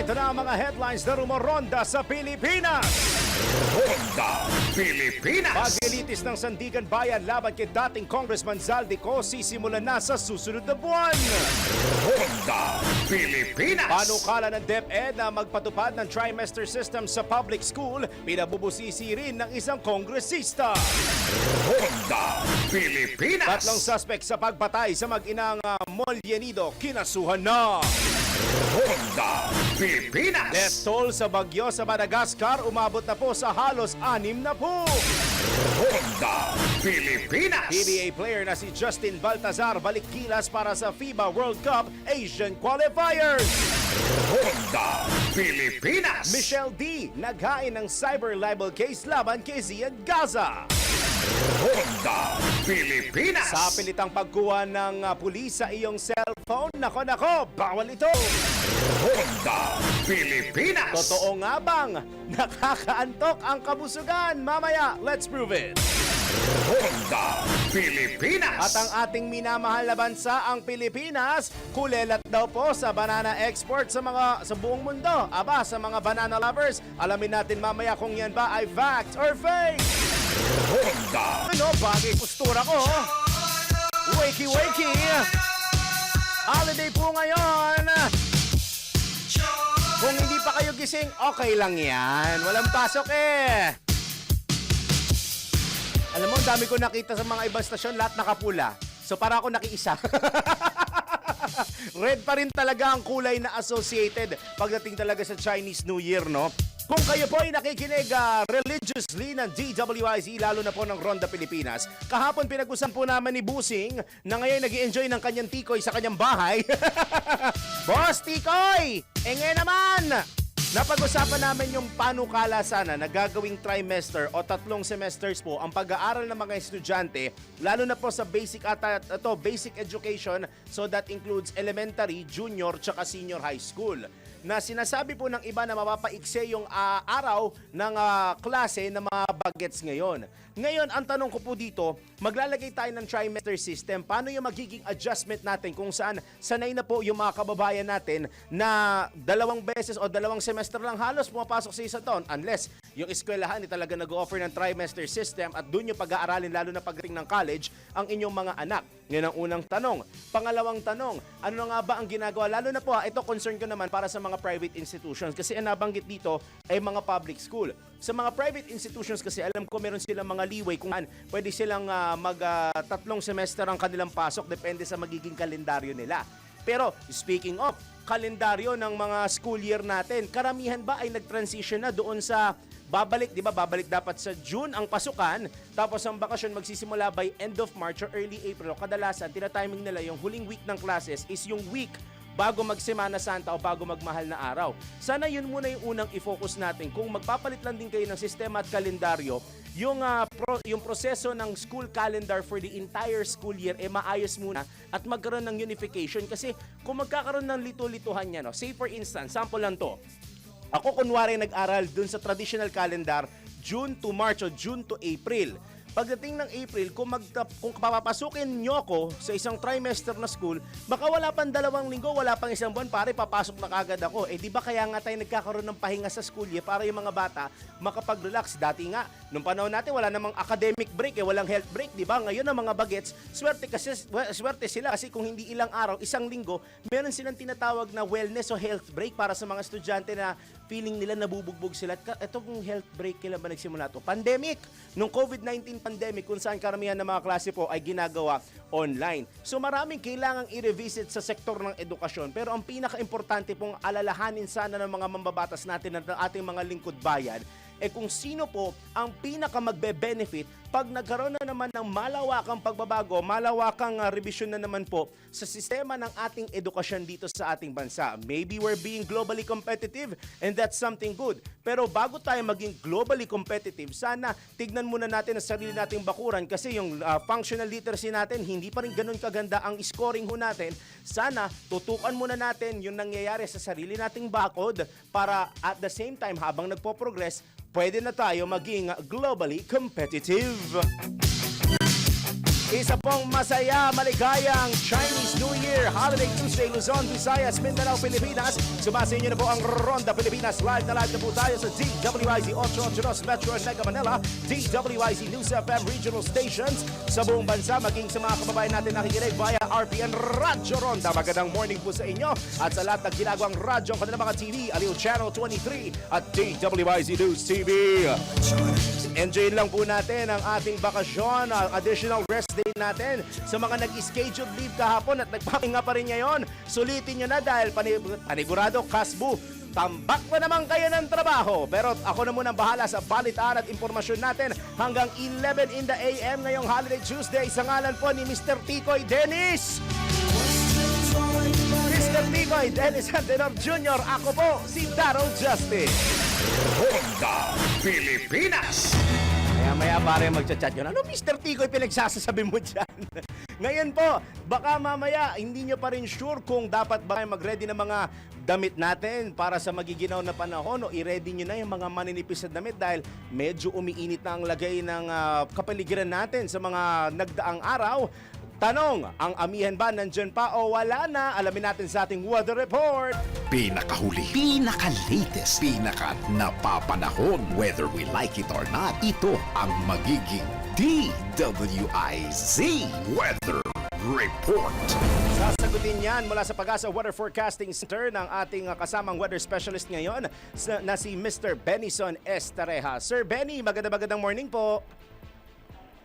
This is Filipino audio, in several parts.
narito na ang mga headlines na rumoronda sa Pilipinas. Ronda Pilipinas. Paglilitis ng Sandigan Bayan laban kay dating Congressman Zaldico sisimulan na sa susunod na buwan. Ronda Pilipinas. Panukala ng DepEd na magpatupad ng trimester system sa public school, pinabubusisi rin ng isang kongresista. Ronda Pilipinas. Tatlong suspect sa pagpatay sa mag-inang Molyenido kinasuhan na. Ronda Pilipinas. Death toll sa bagyo sa Madagascar umabot na po sa halos 6 na po. Ronda Pilipinas. PBA player na si Justin Baltazar balik gilas para sa FIBA World Cup Asian Qualifiers. Ronda Pilipinas. Michelle D. naghain ng cyber libel case laban kay Ziad Gaza. Ronda Pilipinas. Sa pilitang pagkuha ng pulis sa iyong cellphone, nako, bawal ito. Ronda Pilipinas. Totoo nga bang nakakaantok ang kabusugan? Mamaya, let's prove it. Ronda Pilipinas. At ang ating minamahal na bansa, ang Pilipinas, kulelat daw po sa banana export sa buong mundo. Aba, sa mga banana lovers, alamin natin mamaya kung yan ba ay fact or fake. Ronda. Ano, bagay postura ko. Wakey. Holiday po ngayon. Kung hindi pa kayo gising, okay lang yan. Walang pasok eh. Alam mo, ang dami ko nakita sa mga ibang stasyon, lahat nakapula. So para ako nakiisa. Red pa rin talaga ang kulay na associated pagdating talaga sa Chinese New Year, no? Kung kayo po ay nakikinig religiously ng DWIZ, lalo na po ng Ronda Pilipinas, kahapon pinag-usapan po naman ni Busing na ngayon nag-i-enjoy ng kanyang tikoy sa kanyang bahay. Boss Tikoy! Ngayon naman! Napag-usapan namin yung panukala sana na gagawing trimester o 3 semesters po ang pag-aaral ng mga estudyante, lalo na po sa basic basic education, so that includes elementary, junior, tsaka senior high school. Na sinasabi po ng iba na mapapaikse yung araw ng klase ng mga bagets ngayon. Ngayon, ang tanong ko po dito, maglalagay tayo ng trimester system. Paano yung magiging adjustment natin kung saan sanay na po yung mga kababayan natin na 2 beses o 2 semester lang halos pumapasok sa isang taon unless yung eskwelahan ay talaga nag-offer ng trimester system at doon yung pag-aaralin lalo na pagdating ng college ang inyong mga anak. Yan ang unang tanong. Pangalawang tanong, ano nga ba ang ginagawa? Lalo na po, ito concern ko naman para sa mga private institutions kasi ang nabanggit dito ay mga public school. Sa mga private institutions kasi alam ko meron silang mga leeway kung pwede silang 3 semester ang kanilang pasok depende sa magiging kalendaryo nila. Pero speaking of kalendaryo ng mga school year natin, karamihan ba ay nag-transition na doon sa babalik, di ba? Babalik dapat sa June ang pasukan, tapos ang bakasyon magsisimula by end of March or early April. Kadalasan, tinatiming nila yung huling week ng classes is yung week bago mag-Semana Santa o bago magmahal na araw. Sana yun muna yung unang i-focus natin. Kung magpapalit lang din kayo ng sistema at kalendaryo, yung proseso ng school calendar for the entire school year maayos muna at magkaroon ng unification. Kasi kung magkakaroon ng lito-lituhan yan, no? Say for instance, sample lang to. Ako kunwari nag-aral dun sa traditional calendar, June to March o June to April. Pagdating ng April, kung papapasukin nyo ako sa isang trimester na school, baka wala pang 2 linggo, wala pang 1 buwan, pare, papasok na kagad ako. Di ba kaya nga tayo nagkakaroon ng pahinga sa school year para yung mga bata makapag-relax? Dati nga, nung panahon natin, wala namang academic break, walang health break, di ba? Ngayon ang mga bagets, swerte sila kasi kung hindi ilang araw, 1 linggo, meron silang tinatawag na wellness o health break para sa mga estudyante na feeling nila nabubugbog sila. Itong health break, kailan ba nagsimula to? Pandemic! Nung COVID-19 pandemic, kung saan karamihan ng mga klase po ay ginagawa online. So maraming kailangang i-revisit sa sektor ng edukasyon. Pero ang pinaka-importante pong alalahanin sana ng mga mambabatas natin at ng ating mga lingkod bayan kung sino po ang pinaka magbe-benefit pag nagkaroon na naman ng malawakang pagbabago, malawakang revision na naman po sa sistema ng ating edukasyon dito sa ating bansa. Maybe we're being globally competitive and that's something good. Pero bago tayo maging globally competitive, sana tignan muna natin ang sarili nating bakuran kasi yung functional literacy natin, hindi pa rin ganun kaganda ang scoring ho natin. Sana tutukan muna natin yung nangyayari sa sarili nating bakod para at the same time habang nagpo-progress, pwede na tayo maging globally competitive. Isa pong masaya, maligayang Chinese New Year, Holiday Tuesday, Luzon, Visayas, Mindanao, Pilipinas. Sumasa inyo na po ang Ronda Pilipinas. Live na po tayo sa DWIZ 882 Metro and Mega Manila, DWIZ News FM Regional Stations sa buong bansa, maging sa mga kababayan natin nakikinig via RPN Radyo Ronda. Magandang morning po sa inyo at sa lahat ng ginagawang radyo, kanilang mga TV, Aliw Channel 23 at DWIZ News TV. Enjoy lang po natin ang ating bakasyon, ang additional rest day natin sa mga nag-scheduled leave kahapon at nagpahinga pa rin ngayon. Sulitin nyo na dahil panigurado, kasbu, tambak na naman kayo ng trabaho. Pero ako na munang bahala sa balitaan at impormasyon natin hanggang 11 in the AM ngayong Holiday Tuesday sa ngalan po ni Mr. Tikoy Dennis. Mr. Tikoy Dennis Antenor Jr. Ako po si Darryl Justin. Ronda Pilipinas. Maya pare magchat-chat yun. Ano Mr. Tikoy pinagsasasabi mo dyan? Ngayon po, baka mamaya hindi nyo pa rin sure kung dapat ba mag-ready ng mga damit natin para sa magiginaw na panahon o i-ready nyo na yung mga maninipis na damit dahil medyo umiinit na ang lagay ng kapaligiran natin sa mga nagdaang araw. Tanong, ang amihan ba nandyan pa o wala na? Alamin natin sa ating weather report. Pinakahuli, pinaka-latest, pinaka-napapanahon. Whether we like it or not, ito ang magiging DWIZ Weather Report. Sasagutin yan mula sa Pag-asa Weather Forecasting Center ng ating kasamang weather specialist ngayon na si Mr. Benison Estareja. Sir Benny, magandang morning po.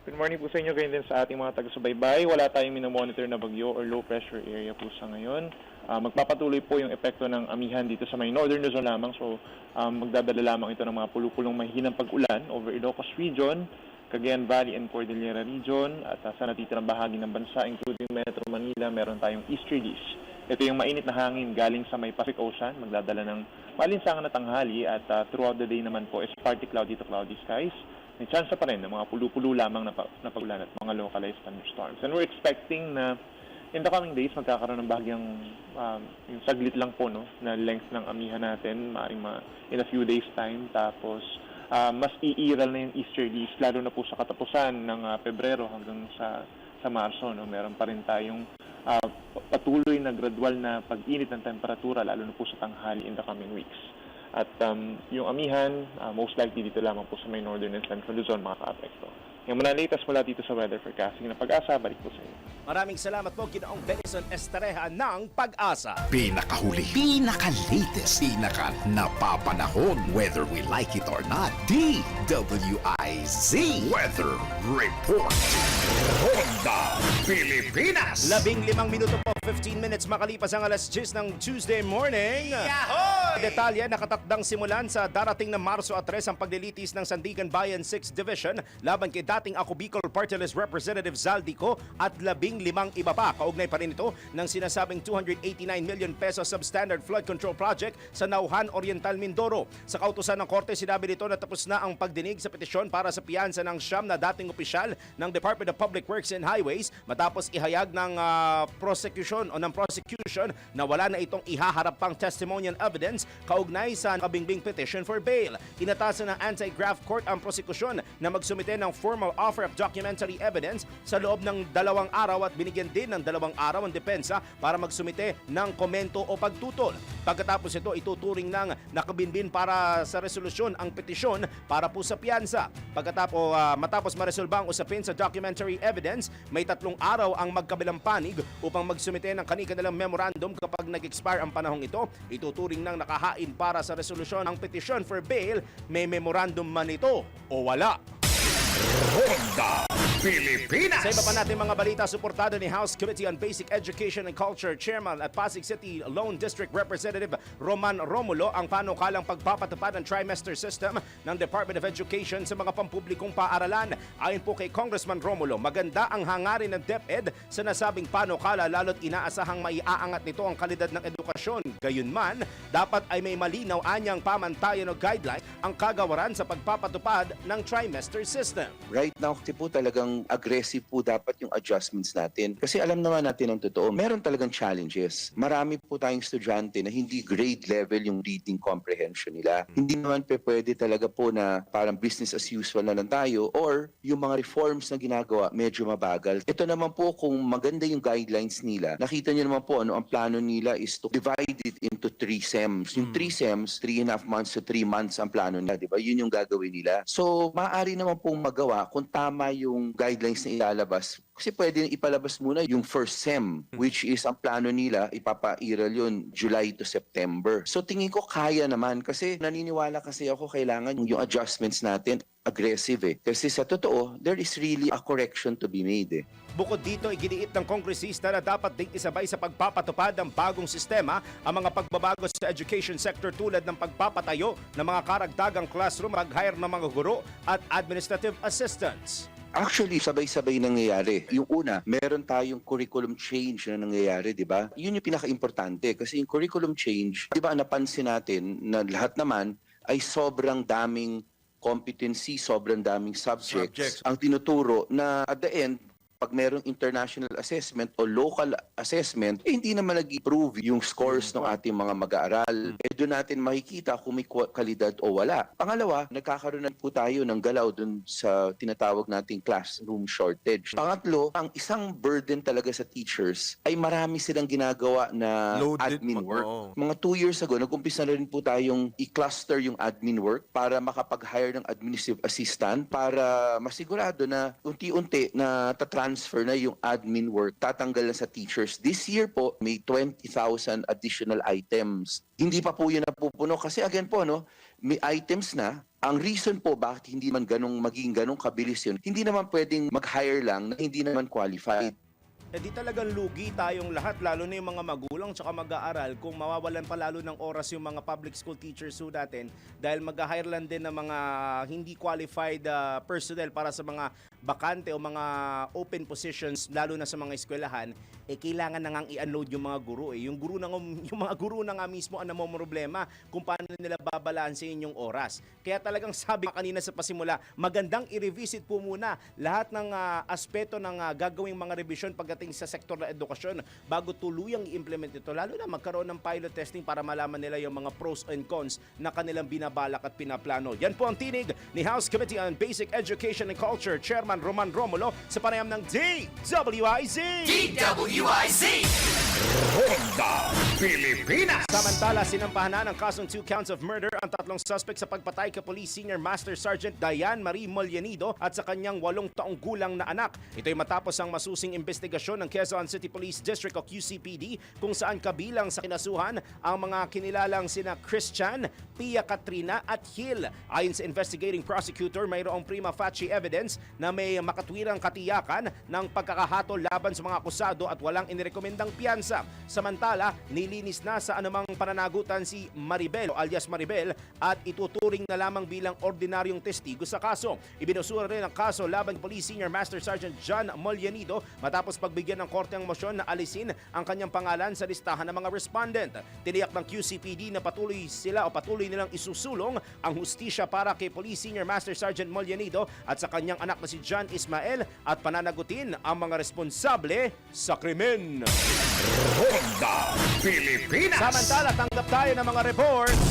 Good morning po sa inyo, ganyan din sa ating mga taga-subaybay. Wala tayong minomonitor na bagyo or low pressure area po sa ngayon. Magpapatuloy po yung epekto ng amihan dito sa may northern Luzon lamang. So magdadala lamang ito ng mga pulupulong mahihinang pag-ulan over Ilocos Region, Cagayan Valley and Cordillera Region at sa natitirang bahagi ng bansa including Metro Manila, meron tayong easterlies. Ito yung mainit na hangin galing sa may Pacific Ocean, magdadala ng malinsangan na tanghali at throughout the day naman po is partly cloudy to cloudy skies. May chance pa rin ng mga pulo-pulo lamang na pag-ulan at mga localized thunderstorms. And we're expecting na in the coming days magkakaroon ng bahagyang yung saglit lang po no, na length ng amihan natin, maaaring in a few days time. Tapos mas iiral na yung easterlies, lalo na po sa katapusan ng Pebrero hanggang sa Marso. No? Meron pa rin tayong patuloy na gradual na pag-init ng temperatura, lalo na po sa tanghali in the coming weeks. At yung amihan, most likely dito lamang po sa may northern and central Luzon makaka-apekto. Yung mga latest mula dito sa weather forecasting na Pag-asa, balik po sa inyo. Maraming salamat po, Ginoong Benison Estareja ng Pag-asa. Pinakahuli, pinaka-latest, pinaka-napapanahon. Whether we like it or not, DWIZ Weather Report. Ronda Pilipinas. 15 minuto po, 15 minutes makalipas ang alas 10 ng Tuesday morning. Detalye, nakatakdang simulan sa darating na Marso at 3 ang paglilitis ng Sandigan Bayan 6th Division laban kay dating Ako Bicol Party List Representative Zaldico at 15 iba pa. Kaugnay pa rin ito ng sinasabing 289 million peso substandard flood control project sa Nauhan Oriental, Mindoro. Sa kautusan ng Korte, sinabi nito na tapos na ang pagdinig sa petisyon para sa piyansa ng siyam na dating opisyal ng Department of Public Works and Highways matapos ihayag ng prosecution na wala na itong ihaharap pang testimonial evidence kaugnay sa kabingbing petition for bail. Inatasan ng Anti-Graft Court ang prosekusyon na magsumite ng formal offer of documentary evidence sa loob ng 2 araw at binigyan din ng 2 araw ang depensa para magsumite ng komento o pagtutol. Pagkatapos ito, ituturing ng nakabinbin para sa resolusyon ang petisyon para po sa piyansa. Matapos maresolba ang usapin sa documentary evidence, may 3 araw ang magkabilang panig upang magsumite ng kanilang memorandum. Kapag nag-expire ang panahong ito, ituturing ng nakahain para sa resolusyon ang petition for bail, may memorandum man ito o wala. Ronda Pilipinas. Sa iba pa natin mga balita, suportado ni House Committee on Basic Education and Culture Chairman at Pasig City Lone District Representative Roman Romulo ang panukalang pagpapatupad ng trimester system ng Department of Education sa mga pampublikong paaralan. Ayon po kay Congressman Romulo, maganda ang hangarin ng DepEd sa nasabing panukala lalo't inaasahang maiaangat nito ang kalidad ng edukasyon edukasyon. Gayunman, dapat ay may malinaw anyang pamantayan o guideline ang kagawaran sa pagpapatupad ng trimester system. Right now, kasi po talagang aggressive po dapat yung adjustments natin. Kasi alam naman natin ang totoo, meron talagang challenges. Marami po tayong estudyante na hindi grade level yung reading comprehension nila. Hindi naman pwede talaga po na parang business as usual na lang tayo or yung mga reforms na ginagawa medyo mabagal. Ito naman po kung maganda yung guidelines nila, nakita niyo naman po ang plano nila is to divide it into 3 SEMs. Yung 3 SEMs, 3.5 months to 3 months ang plano nila, di ba? Yun yung gagawin nila. So, maaari naman pong magawa kung tama yung guidelines na ilalabas. Kasi pwede ipalabas muna yung first SEM, which is ang plano nila, ipapairal yun July to September. So tingin ko kaya naman kasi naniniwala kasi ako kailangan yung adjustments natin aggressive eh. Kasi sa totoo, there is really a correction to be made eh. Bukod dito, iginiit ng kongresista na dapat ding isabay sa pagpapatupad ng bagong sistema ang mga pagbabago sa education sector tulad ng pagpapatayo ng mga karagdagang classroom, pag-hire ng mga guro at administrative assistants. Actually, sabay-sabay nangyayari. Yung una, meron tayong curriculum change na nangyayari, di ba? Yun yung pinaka-importante kasi yung curriculum change, di ba, napansin natin na lahat naman ay sobrang daming competency, sobrang daming subjects ang tinuturo na at the end, pag merong international assessment o local assessment, hindi naman nag-improve yung scores ng ating mga mag-aaral. Doon natin makikita kung may kalidad o wala. Pangalawa, nagkakaroon na po tayo ng galaw dun sa tinatawag nating classroom shortage. Pangatlo, ang isang burden talaga sa teachers ay marami silang ginagawa na admin work. Mga 2 years ago, nag-umpisa na rin po tayong i-cluster yung admin work para makapag-hire ng administrative assistant para masigurado na unti-unti na transfer na yung admin work, tatanggal na sa teachers. This year po, may 20,000 additional items. Hindi pa po yun napupuno kasi again po, no, may items na. Ang reason po bakit hindi man maging ganong kabilis yun, hindi naman pwedeng mag-hire lang na hindi naman qualified. Di talagang lugi tayong lahat, lalo na yung mga magulang tsaka mag-aaral kung mawawalan pa lalo ng oras yung mga public school teachers po natin dahil mag-hire lang din ng mga hindi qualified personnel para sa mga bakante o mga open positions lalo na sa mga eskwelahan, kailangan na ngang i-unload yung mga guro eh. Yung mga guro na nga mismo ang namomroblema kung paano nila babalansein yung oras. Kaya talagang sabi kanina sa pasimula, magandang i-revisit po muna lahat ng aspeto ng gagawing mga revision pagdating sa sektor ng edukasyon bago tuluyang i-implement ito. Lalo na magkaroon ng pilot testing para malaman nila yung mga pros and cons na kanilang binabalak at pinaplano. Yan po ang tinig ni House Committee on Basic Education and Culture Chairman Roman Romulo sa panayam ng DWIZ! Ronda Pilipinas! Samantala, sinampahan na ng kasong 2 counts of murder ang 3 suspect sa pagpatay kay Police Senior Master Sergeant Diane Marie Mollenido at sa kanyang 8 taong gulang na anak. Ito'y matapos ang masusing investigasyon ng Quezon City Police District o QCPD kung saan kabilang sa kinasuhan ang mga kinilalang sina Christian, Pia Katrina at Hill. Ayon sa investigating prosecutor, mayroong prima facie evidence na may makatwirang katiyakan ng pagkakahatol laban sa mga akusado at walang inirekomendang piyansa. Samantala, nilinis na sa anumang pananagutan si Maribel alias Maribel at ituturing na lamang bilang ordinaryong testigo sa kaso. Ibinusura rin ang kaso laban Police Senior Master Sergeant John Mollenido matapos pagbigyan ng korte ang motion na alisin ang kanyang pangalan sa listahan ng mga respondent. Tiniyak ng QCPD na patuloy nilang isusulong ang hustisya para kay Police Senior Master Sergeant Mollenido at sa kanyang anak na si John Ismael at pananagutin ang mga responsable sa krimen. Ronda Pilipinas! Samantala, tanggap tayo ng mga reports.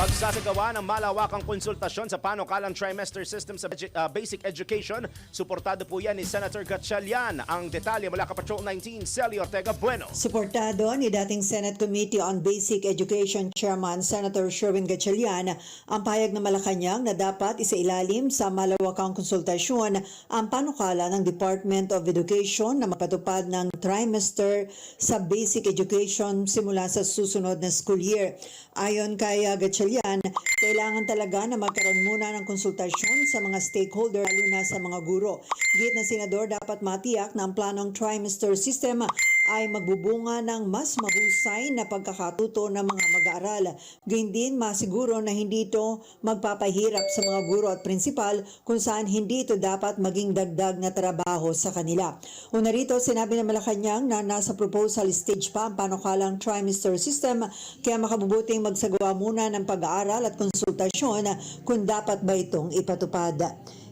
Pagsasagawa ng malawakang konsultasyon sa panukalang trimester system sa basic education, suportado po yan ni Senator Gatchalian. Ang detalye mula ka Patrol 19, Celi Ortega Bueno. Suportado ni dating Senate Committee on Basic Education Chairman Senator Sherwin Gatchalian ang pahayag ng Malacanang na dapat isailalim sa malawakang konsultasyon ang panukala ng Department of Education na magpatupad ng trimester sa basic education simula sa susunod na school year. Ayon kay Gatchalian, kailangan talaga na magkaroon muna ng konsultasyon sa mga stakeholder lalo na sa mga guro. Git na senador, dapat matiyak na ang planong trimester system ay magbubunga ng mas mahusay na pagkakatuto ng mga mag-aaral. Gayun din, masiguro na hindi ito magpapahirap sa mga guro at prinsipal kung saan hindi ito dapat maging dagdag na trabaho sa kanila. Una rito, sinabi ng Malacanang na nasa proposal stage pa ang panukalang trimester system, kaya makabubuting magsagawa muna ng pag-aaral at konsultasyon kung dapat ba itong ipatupad.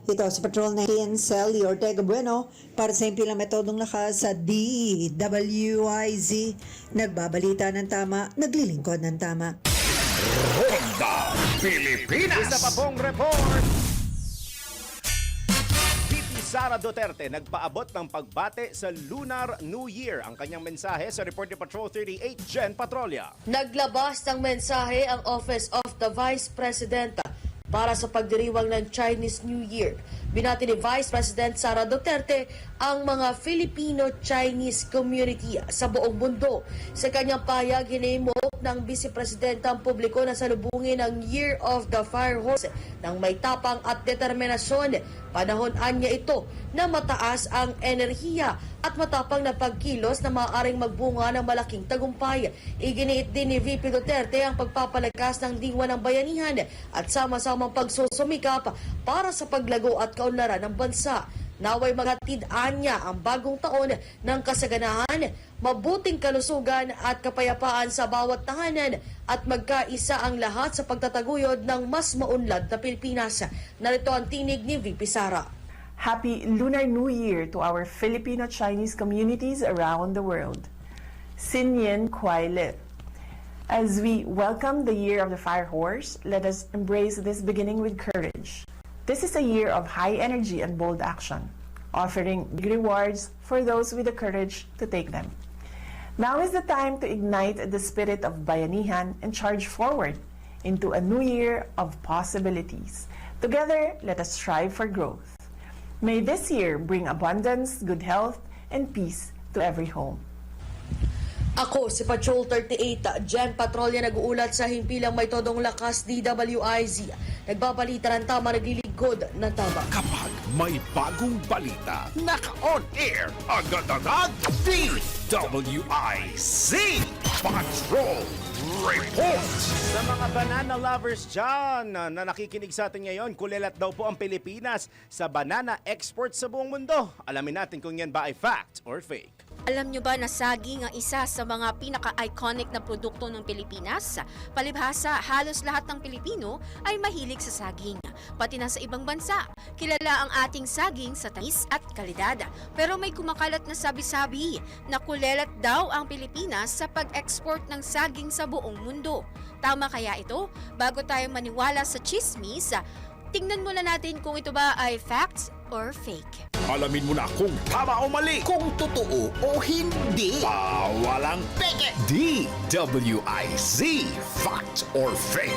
Ito sa Patrol 19, Sally Ortega Bueno para sa impilang metodong lakas sa DWIZ. Nagbabalita ng tama, naglilingkod ng tama. Ronda Pilipinas! Isa pa pong report. VP Sara Duterte nagpaabot ng pagbate sa Lunar New Year. Ang kanyang mensahe sa report ni Patrol 38, Jen Patrolya. Naglabas ng mensahe ang Office of the Vice President para sa pagdiriwang ng Chinese New Year. Binati ni Vice President Sara Duterte ang mga Filipino-Chinese community sa buong mundo. Sa kanyang pahayag, hinimok ng Vice President ang publiko na salubungin ang Year of the Fire Horse ng may tapang at determinasyon. Panahon-an niya ito na mataas ang enerhiya at matapang na pagkilos na maaaring magbunga ng malaking tagumpay. Iginiit din ni VP Duterte ang pagpapalakas ng diwa ng bayanihan at sama-samang pagsusumikap para sa paglago at kaunlaran ng bansa. Naway maghatid-an niya ang bagong taon ng kasaganahan, mabuting kalusugan at kapayapaan sa bawat tahanan at magkaisa ang lahat sa pagtataguyod ng mas maunlad na Pilipinas. Narito ang tinig ni VP Sara. Happy Lunar New Year to our Filipino-Chinese communities around the world. Sin Yen Kuai Le. As we welcome the Year of the Fire Horse, let us embrace this beginning with courage. This is a year of high energy and bold action, offering big rewards for those with the courage to take them. Now is the time to ignite the spirit of bayanihan and charge forward into a new year of possibilities. Together, let us strive for growth. May this year bring abundance, good health, and peace to every home. Ako si Patrol 38, Jen Patrolya nag-uulat sa himpilang may todong lakas DWIZ. Nagbabalita ng tama, naglilingkod ng tama. Kapag may bagong balita, naka-on air, agad-agad, DWIZ Patrol Report! Sa mga banana lovers dyan na nakikinig sa atin ngayon, kulelat daw po ang Pilipinas sa banana export sa buong mundo. Alamin natin kung yan ba ay fact or fake. Alam nyo ba na saging ang isa sa mga pinaka-iconic na produkto ng Pilipinas? Palibhasa, halos lahat ng Pilipino ay mahilig sa saging. Pati na sa ibang bansa, kilala ang ating saging sa tamis at kalidad. Pero may kumakalat na sabi-sabi na kulelat daw ang Pilipinas sa pag-export ng saging sa buong mundo. Tama kaya ito? Bago tayo maniwala sa chismis, tingnan muna natin kung ito ba ay facts or fake. Alamin mo na kung tama o mali, kung totoo o hindi. Walang peke. DWIZ Fact or Fake.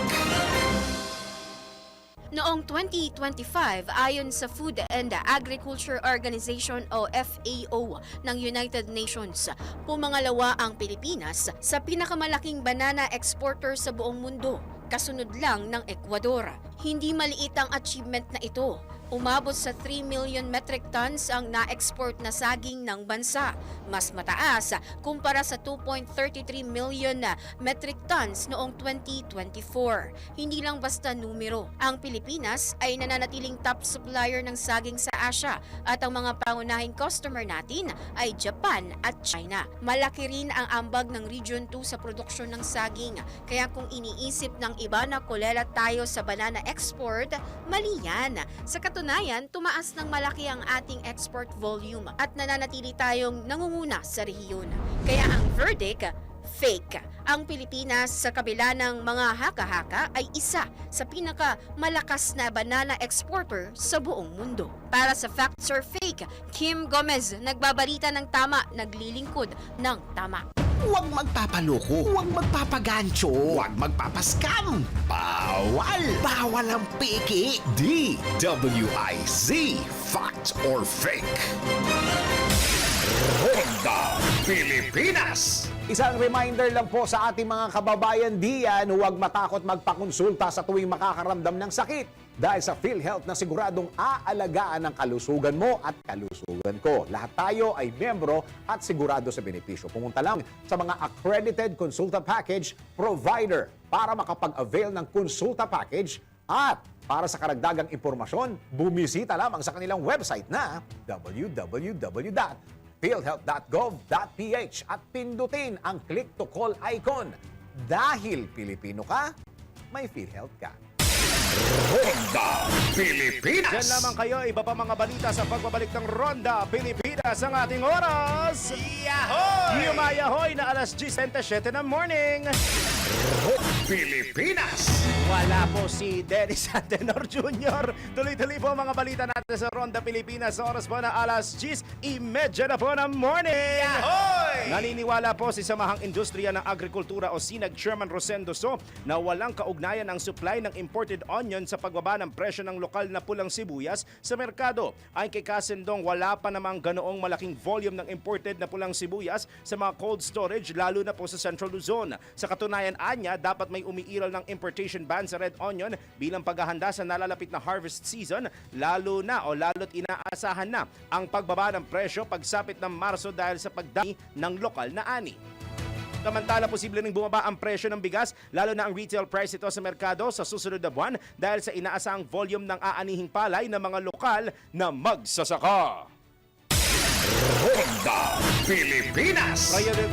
Noong 2025, ayon sa Food and Agriculture Organization o FAO ng United Nations, pumangalawa ang Pilipinas sa pinakamalaking banana exporter sa buong mundo, kasunod lang ng Ecuador. Hindi maliit ang achievement na ito. Umabot sa 3 million metric tons ang na-export na saging ng bansa. Mas mataas kumpara sa 2.33 million metric tons noong 2024. Hindi lang basta numero. Ang Pilipinas ay nananatiling top supplier ng saging sa Asia at ang mga pangunahing customer natin ay Japan at China. Malaki rin ang ambag ng Region 2 sa produksyon ng saging. Kaya kung iniisip ng iba na kulelat tayo sa banana export, mali yan. Sa katunayan, tumaas ng malaki ang ating export volume at nananatili tayong nangunguna sa rehiyon. Kaya ang verdict, fake. Ang Pilipinas sa kabila ng mga haka-haka ay isa sa pinakamalakas na banana exporter sa buong mundo. Para sa Facts or Fake, Kim Gomez, nagbabalita ng tama, naglilingkod ng tama. Huwag magpapaloko, huwag magpapagancho, huwag magpapascam. Bawal! Bawal ang peke. DWIZ Fact or Fake. Ronda Pilipinas. Isang reminder lang po sa ating mga kababayan diyan, huwag matakot magpakonsulta sa tuwing makakaramdam ng sakit. Dahil sa PhilHealth na siguradong aalagaan ang kalusugan mo at kalusugan ko. Lahat tayo ay membro at sigurado sa benepisyo. Pumunta lang sa mga accredited consulta package provider para makapag-avail ng consulta package at para sa karagdagang impormasyon, bumisita lamang sa kanilang website na www.philhealth.gov.ph at pindutin ang click to call icon. Dahil Pilipino ka, may PhilHealth ka. Ronda Pilipinas. Diyan lamang kayo, iba pa mga balita sa pagbabalik ng Ronda Pilipinas ang ating oras. Yahoy! Yumayahoy na alas 10:27 ng morning. Pilipinas. Wala po si Dennis Antenor Jr. Tuloy-tuloy po mga balita natin sa Ronda Pilipinas. Sa oras po na alas 10:30 na po ng morning. Yahoy! Naniniwala po si Samahang Industriya ng Agrikultura o SINAG Chairman Rosendo So na walang kaugnayan ang supply ng imported onion sa pagbaba ng presyo ng lokal na pulang sibuyas sa merkado. Ayon kay Kasendong, wala pa namang ganoong malaking volume ng imported na pulang sibuyas sa mga cold storage lalo na po sa Central Luzon. Sa katunayan, anya, dapat may umiiral ng importation ban sa red onion bilang paghahanda sa nalalapit na harvest season, lalo't inaasahan na ang pagbaba ng presyo pagsapit ng Marso dahil sa pagdami ng lokal na ani. Samantala, posible ring bumaba ang presyo ng bigas, lalo na ang retail price ito sa merkado sa susunod na buwan dahil sa inaasahang volume ng aanihing palay ng mga lokal na magsasaka. Ronda Pilipinas.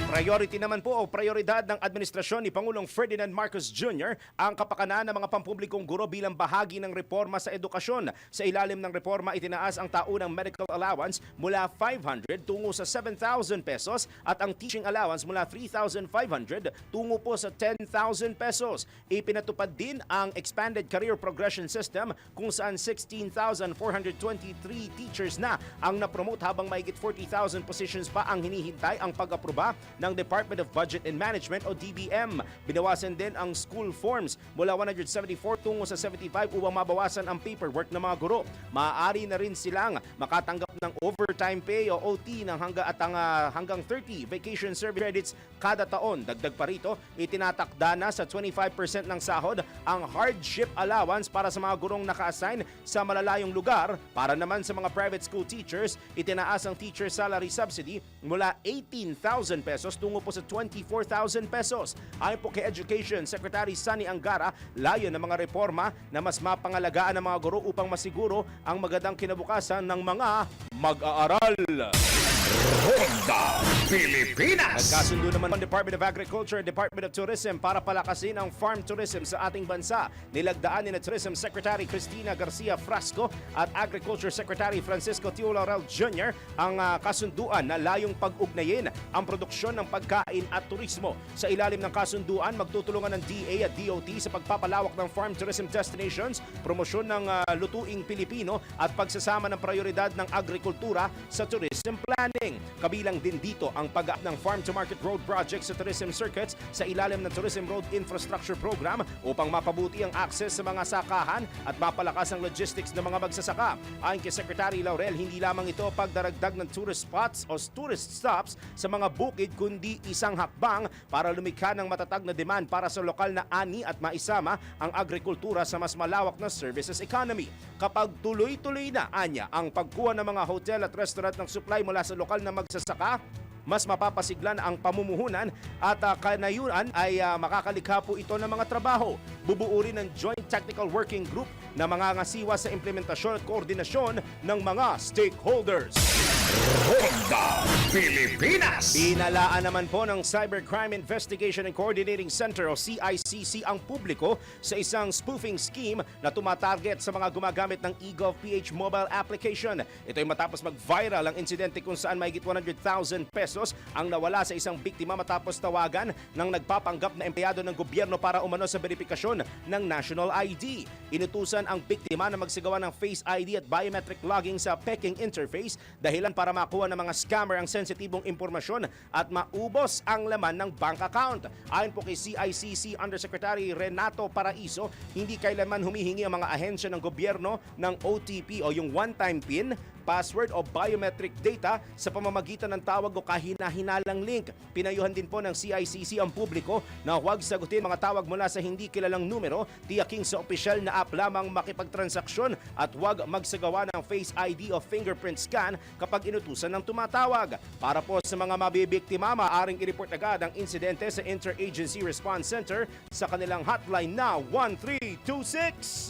Priority naman po o prioridad ng administrasyon ni Pangulong Ferdinand Marcos Jr. ang kapakanan ng mga pampublikong guro bilang bahagi ng reforma sa edukasyon. Sa ilalim ng reforma, itinaas ang taunang medical allowance mula 500 tungo sa 7,000 pesos at ang teaching allowance mula 3,500 tungo po sa 10,000 pesos. Ipinatupad din ang expanded career progression system kung saan 16,423 teachers na ang napromote habang mahigit 40,000 positions pa ang hinihintay ang pag-aproba ng Department of Budget and Management o DBM. Binawasan din ang school forms mula 174 tungo sa 75 upang mabawasan ang paperwork ng mga guro. Maaari na rin silang makatanggap ng overtime pay o OT ng hanggang 30 vacation service credits kada taon. Dagdag pa rito, itinatakda na sa 25% ng sahod ang hardship allowance para sa mga gurong naka-assign sa malalayong lugar. Para naman sa mga private school teachers, itinaas ang teacher salary subsidy mula 18,000 pesos tungo po sa 24,000 pesos. Ayon po kay Education Secretary Sunny Angara, layo ng mga reforma na mas mapangalagaan ng mga guro upang masiguro ang magandang kinabukasan ng mga mag-aaral. Ronda Pilipinas. Nagkasundo naman ang Department of Agriculture at Department of Tourism para palakasin ang farm tourism sa ating bansa. Nilagdaan ni Tourism Secretary Cristina Garcia Frasco at Agriculture Secretary Francisco Tio Laurel Jr. ang kasunduan na layong pag-ugnayin ang produksyon ng pagkain at turismo. Sa ilalim ng kasunduan, magtutulungan ng DA at DOT sa pagpapalawak ng farm tourism destinations, promosyon ng lutuing Pilipino at pagsasama ng prioridad ng agrikultura sa tourism planning. Kabilang din dito ang pag-up ng farm-to-market road project sa tourism circuits sa ilalim ng Tourism Road Infrastructure Program upang mapabuti ang access sa mga sakahan at mapalakas ang logistics ng mga magsasaka. Ayon kay Secretary Laurel, hindi lamang ito pagdaragdag ng tourist spots o tourist stops sa mga bukid kundi isang hakbang para lumikha ng matatag na demand para sa lokal na ani at maisama ang agrikultura sa mas malawak na services economy. Kapag tuloy-tuloy na anya ang pagkuha ng mga hotel at restaurant ng supply mula sa lokal na magsasaka, mas mapapasiglan ang pamumuhunan at kanayunan ay makakalikha po ito ng mga trabaho. Bubuo rin ng Joint Technical Working Group na mangangasiwa sa implementasyon at koordinasyon ng mga stakeholders. Ronda Pilipinas. Pinalaan naman po ng Cybercrime Investigation and Coordinating Center o CICC ang publiko sa isang spoofing scheme na tumatarget sa mga gumagamit ng eGov.ph mobile application. Ito ay matapos mag-viral ang insidente kung saan mahigit 100,000 pesos ang nawala sa isang biktima matapos tawagan ng nagpapanggap na empleyado ng gobyerno para umano sa verifikasyon ng national ID. Inutusan ang biktima na magsigawa ng Face ID at biometric logging sa Peking interface dahilan para makuha ng mga scammer ang sensitibong impormasyon at maubos ang laman ng bank account. Ayon po kay CICC Undersecretary Renato Paraiso, hindi kailanman humihingi ang mga ahensya ng gobyerno ng OTP o yung one-time PIN password o biometric data sa pamamagitan ng tawag o kahina-hinalang link. Pinayuhan din po ng CICC ang publiko na huwag sagutin mga tawag mula sa hindi kilalang numero, tiyaking sa opisyal na app lamang makipagtransaksyon at huwag magsagawa ng Face ID o fingerprint scan kapag inutusan ng tumatawag. Para po sa mga mabibiktima, maaaring i-report agad ang insidente sa Interagency Response Center sa kanilang hotline na 1326.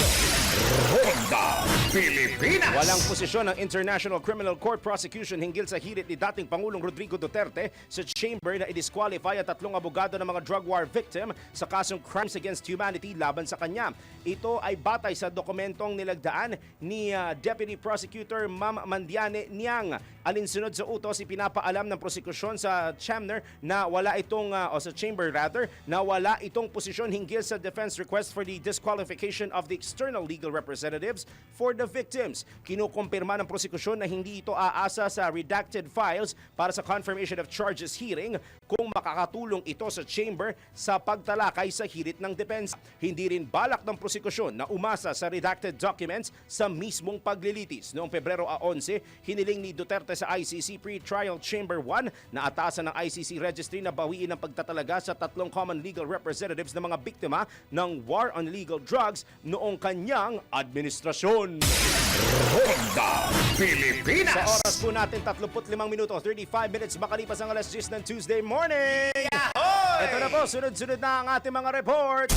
Ronda Pilipinas. Walang posisyon ng International Criminal Court prosecution hinggil sa hirit ni dating Pangulong Rodrigo Duterte sa chamber na i-disqualify ang 3 abogado ng mga drug war victim sa kasong crimes against humanity laban sa kanya. Ito ay batay sa dokumentong nilagdaan ni Deputy Prosecutor Ma'am Mandiane Niang. Alinsunod sa utos, ipinapaalam ng prosekusyon sa chamber na wala itong sa chamber rather na wala itong posisyon hinggil sa defense request for the disqualification of the external legal representatives for the victims. Kinukumpirma ng prosekusyon na hindi ito aasa sa redacted files para sa confirmation of charges hearing kung makakatulong ito sa chamber sa pagtalakay sa hirit ng depensa. Hindi rin balak ng prosekusyon na umasa sa redacted documents sa mismong paglilitis. Noong Pebrero 11, hiniling ni Duterte sa ICC Pre-Trial Chamber 1 na atasan ng ICC Registry na bawiin ang pagtatalaga sa 3 common legal representatives ng mga biktima ng war on illegal drugs noong kanyang administrasyon. Ronda Pilipinas. Sa oras po natin, 35 minuto, 35 minutes makalipas ang alas 10 ng Tuesday morning. Ito na po, sunod-sunod na ang ating mga reports.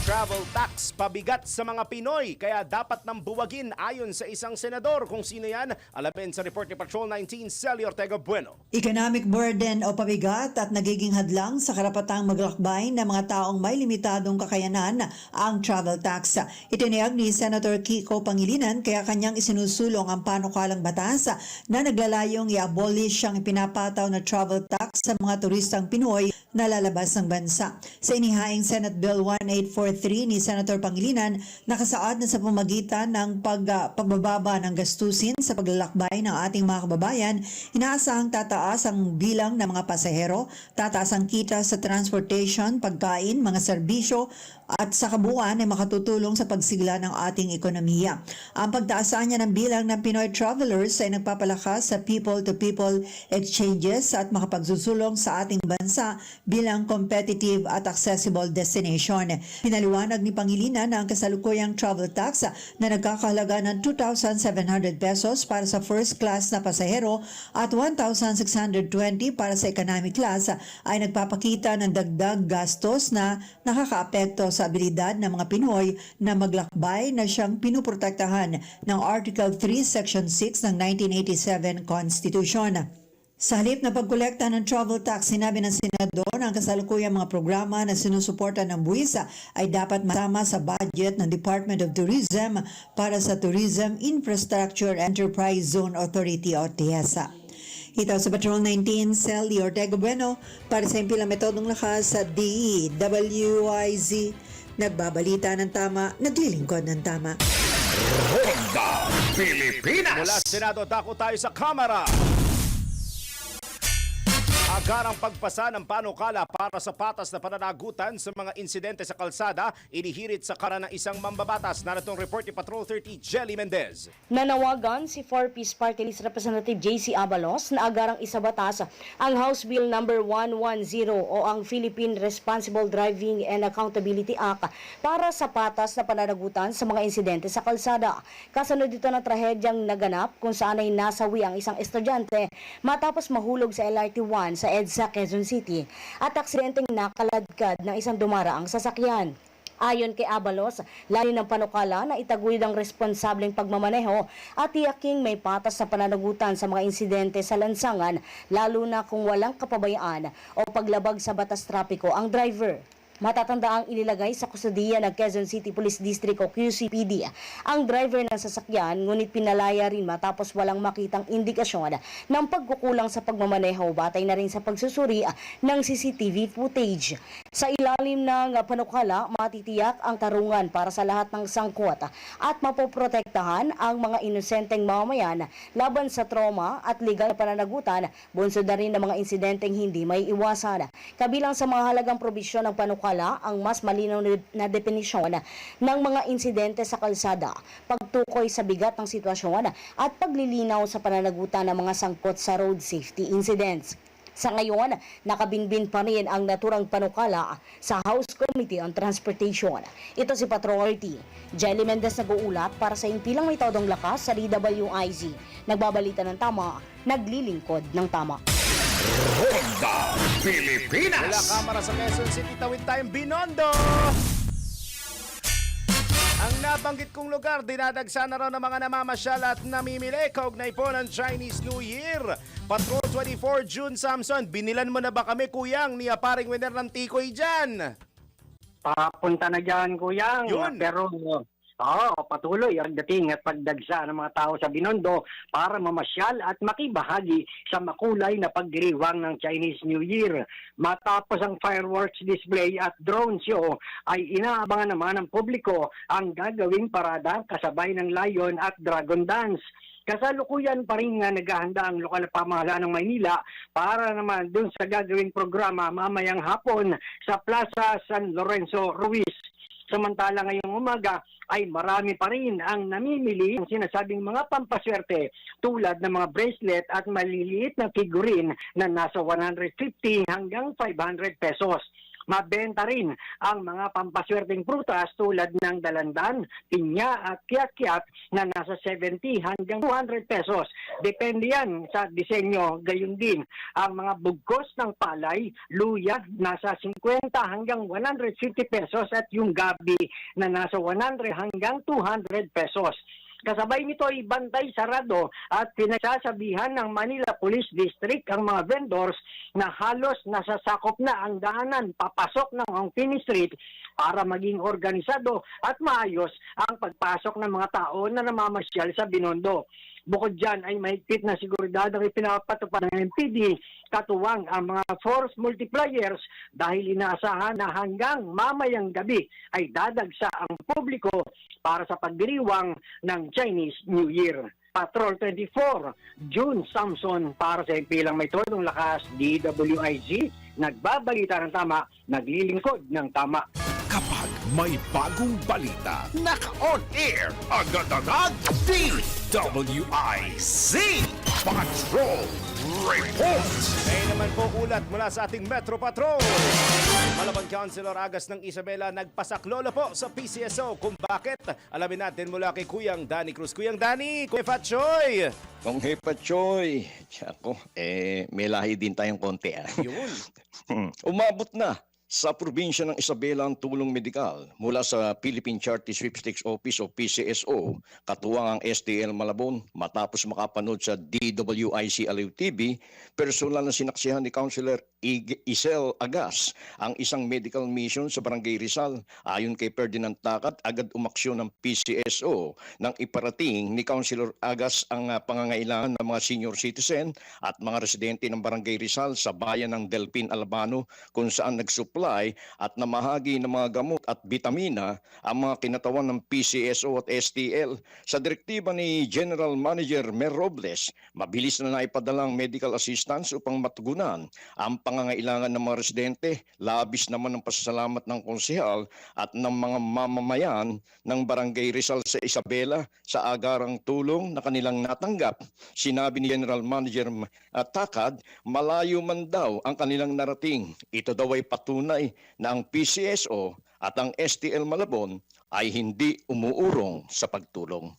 Travel tax pabigat sa mga Pinoy kaya dapat nang buwagin ayon sa isang senador. Kung sino yan, alamin sa report ni Patrol 19, Celi Ortega Bueno. Economic burden o pabigat at nagiging hadlang sa karapatang maglakbay ng mga taong may limitadong kakayanan ang travel tax. Itinayag ni Senator Kiko Pangilinan kaya kanyang isinusulong ang panukalang batas na naglalayong i-abolish ang ipinapataw na travel tax sa mga turistang Pinoy na lalabas ng bansa. Sa inihaing Senate Bill 1843 ni Senator Pangilinan, nakasaad na sa pamagitan ng pagbababa ng gastusin sa paglalakbay ng ating mga kababayan, inaasahang tataas ang bilang ng mga pasahero, tataas ang kita sa transportation, pagkain, mga serbisyo, at sa kabuuan ay makatutulong sa pagsigla ng ating ekonomiya. Ang pagtaasa niya ng bilang ng Pinoy travelers ay nagpapalakas sa people-to-people exchanges at makapagsusulong sa ating bansa bilang competitive at accessible destination. Pinaliwanag ni Pangilinan na ang kasalukuyang travel tax na nagkakahalaga ng 2,700 pesos para sa first class na pasahero at 1,620 para sa economic class ay nagpapakita ng dagdag gastos na nakakaapekto sa abilidad ng mga Pinoy na maglakbay na siyang pinuprotektahan ng Article 3, Section 6 ng 1987 Constitution. Sa halip na pagkolekta ng travel tax, sinabi ng Senador na ang kasalukuyang mga programa na sinusuporta ng buwis ay dapat masama sa budget ng Department of Tourism para sa Tourism Infrastructure Enterprise Zone Authority o TIESA. Ito sa Patrol 19, Celi Ortega Bueno para sa impilang metodong lakas sa DWIZ. Nagbabalita ng tama, naglilingkod ng tama. Ronda Pilipinas. Mula sa Senado, dako tayo sa Kamara. Agarang pagpasa ng panukala para sa patas na pananagutan sa mga insidente sa kalsada, inihirit sa kara ng isang mambabatas. Naratong report ni Patrol 30, Jelly Mendez. Nanawagan si 4-Piece Party List Representative JC Abalos na agarang isabatas ang House Bill number 110 o ang Philippine Responsible Driving and Accountability Act para sa patas na pananagutan sa mga insidente sa kalsada. Kasunod dito ng trahedyang naganap kung saan ay nasawi ang isang estudyante matapos mahulog sa LRT-1 sa EDSA, Quezon City at aksidenteng nakaladkad ng isang dumaraang sasakyan. Ayon kay Abalos, layo ng panukala na itaguyod ang responsableng pagmamaneho at tiyaking may patas sa pananagutan sa mga insidente sa lansangan, lalo na kung walang kapabayaan o paglabag sa batas trapiko ang driver. Matatanda ang ililagay sa kustudiya ng Quezon City Police District o QCPD ang driver ng sasakyan, ngunit pinalaya rin matapos walang makitang indikasyon ng pagkukulang sa pagmamaneho, batay na rin sa pagsusuri ng CCTV footage. Sa ilalim ng panukala, matitiyak ang tarungan para sa lahat ng sangkot at mapoprotektahan ang mga inosenteng mamamayan laban sa trauma at legal na pananagutan, bunsod na rin ng mga insidenteng hindi may iwasan. Kabilang sa mga halagang probisyon ng panukala panukala ang mas malinaw na definisyon ng mga insidente sa kalsada, pagtukoy sa bigat ng sitwasyon at paglilinaw sa pananagutan ng mga sangkot sa road safety incidents. Sa ngayon, nakabinbin pa rin ang naturang panukala sa House Committee on Transportation. Ito si Patrol T. Jelly Mendez nag-uulat para sa impilang may todong lakas sa DWIZ. Nagbabalita ng tama, naglilingkod ng tama. Ronda Pilipinas! Mula Kamara sa Quezon City, tawid tayong Binondo! Ang nabanggit kong lugar, dinadagsa na raw ng mga namamasyal at namimili kaugnay po ng Chinese New Year. Patrol 24, June Samson, binilan mo na ba kami, kuyang, ni paring winner ng tikoy dyan? Papunta na dyan, Kuyang. Yun. Pero, patuloy ang dating at pagdagsa ng mga tao sa Binondo para mamasyal at makibahagi sa makulay na pagdiriwang ng Chinese New Year. Matapos ang fireworks display at drone show, ay inaabangan naman ng publiko ang gagawing parada kasabay ng Lion at Dragon Dance. Kasalukuyan pa rin naghahanda ang lokal na pamahalaan ng Maynila para naman dun sa gagawing programa mamayang hapon sa Plaza San Lorenzo Ruiz. Samantala ngayong umaga ay marami pa rin ang namimili ng sinasabing mga pampaswerte tulad ng mga bracelet at maliliit na figurine na nasa 150 hanggang 500 pesos. Mabenta rin ang mga pampaswerteng prutas tulad ng dalandan, pinya at kiat-kiat na nasa 70 hanggang 200 pesos. Depende yan sa disenyo. Gayon din ang mga bugkos ng palay, luya nasa 50 hanggang 150 pesos at yung gabi na nasa 100 hanggang 200 pesos. Kasabay nito ay bantay sarado at pinagsasabihan ng Manila Police District ang mga vendors na halos nasasakop na ang daanan papasok ng Ongpini Street para maging organisado at maayos ang pagpasok ng mga tao na namamasyal sa Binondo. Bukod dyan ay mahigpit na seguridad ang ipinapatupad ng MPD, katuwang ang mga force multipliers dahil inaasahan na hanggang mamayang gabi ay dadagsa ang publiko para sa pagdiriwang ng Chinese New Year. Patrol 24, June Samson para sa impilang may todong lakas, DWIZ, nagbabalita ng tama, naglilingkod ng tama. Kapag may bagong balita, naka-on air, agad-agad, DWIZ Patrol Report! Ngayon naman po ulat mula sa ating Metro Patrol. Malaban Councilor Agas ng Isabela nagpasaklolo po sa PCSO. Kung bakit, alamin natin mula kay Kuyang Danny Cruz. Kuyang Danny, Kuya Fat Choy! Kung Hepa Choy, ako, may lahi din tayong konti. Yun. Umabot na sa probinsya ng Isabela ang tulong medikal mula sa Philippine Charity Sweepstakes Office o PCSO, katuwang ang STL Malabon. Matapos makapanood sa DWIC Aliw TV, personal na sinaksihan ni Councilor Isel Agas ang isang medical mission sa Barangay Rizal. Ayon kay Ferdinand Takat, agad umaksyon ng PCSO nang iparating ni Councilor Agas ang pangangailangan ng mga senior citizen at mga residente ng Barangay Rizal sa bayan ng Delpin Albano, kung saan nagsupply at namahagi ng mga gamot at bitamina ang mga kinatawan ng PCSO at STL. Sa direktiba ni General Manager Mer Robles, mabilis na naipadala ang medical assistance upang matugunan ang pangangailangan ng mga residente. Labis naman ang pasasalamat ng konsehal at ng mga mamamayan ng Barangay Rizal sa Isabela sa agarang tulong na kanilang natanggap. Sinabi ni General Manager Takad, malayo man daw ang kanilang narating. Ito daw ay patunay na ang PCSO at ang STL Malabon ay hindi umuurong sa pagtulong.